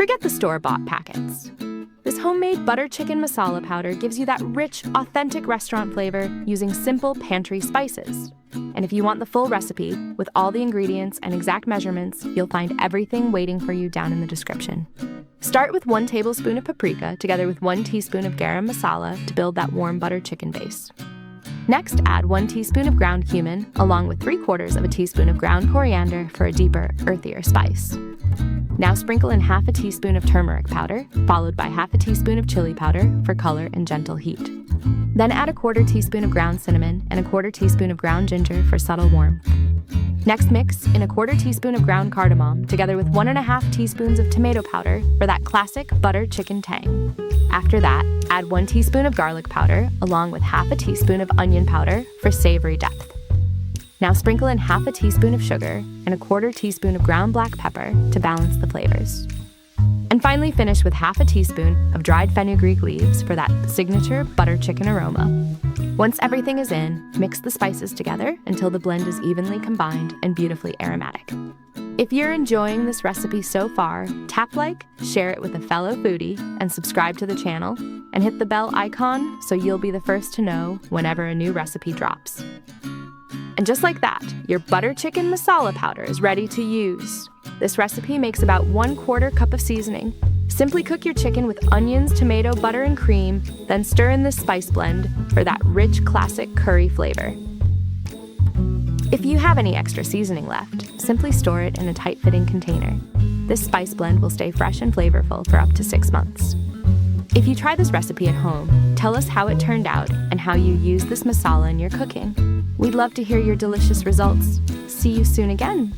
Forget the store-bought packets. This homemade butter chicken masala powder gives you that rich, authentic restaurant flavor using simple pantry spices. And if you want the full recipe, with all the ingredients and exact measurements, you'll find everything waiting for you down in the description. Start with 1 tablespoon of paprika together with 1 teaspoon of garam masala to build that warm butter chicken base. Next, add 1 teaspoon of ground cumin along with 3/4 of a teaspoon of ground coriander for a deeper, earthier spice. Now sprinkle in half a teaspoon of turmeric powder, followed by half a teaspoon of chili powder for color and gentle heat. Then add a 1/4 teaspoon of ground cinnamon and a 1/4 teaspoon of ground ginger for subtle warmth. Next, mix in a 1/4 teaspoon of ground cardamom together with 1½ teaspoons of tomato powder for that classic butter chicken tang. After that, add 1 teaspoon of garlic powder along with half a teaspoon of onion powder for savory depth. Now sprinkle in half a teaspoon of sugar and a 1/4 teaspoon of ground black pepper to balance the flavors. And finally finish with half a teaspoon of dried fenugreek leaves for that signature butter chicken aroma. Once everything is in, mix the spices together until the blend is evenly combined and beautifully aromatic. If you're enjoying this recipe so far, tap like, share it with a fellow foodie, and subscribe to the channel, and hit the bell icon so you'll be the first to know whenever a new recipe drops. And just like that, your butter chicken masala powder is ready to use. This recipe makes about 1/4 cup of seasoning. Simply cook your chicken with onions, tomato, butter, and cream, then stir in this spice blend for that rich classic curry flavor. If you have any extra seasoning left, simply store it in a tight-fitting container. This spice blend will stay fresh and flavorful for up to 6 months. If you try this recipe at home, tell us how it turned out and how you use this masala in your cooking. We'd love to hear your delicious results. See you soon again.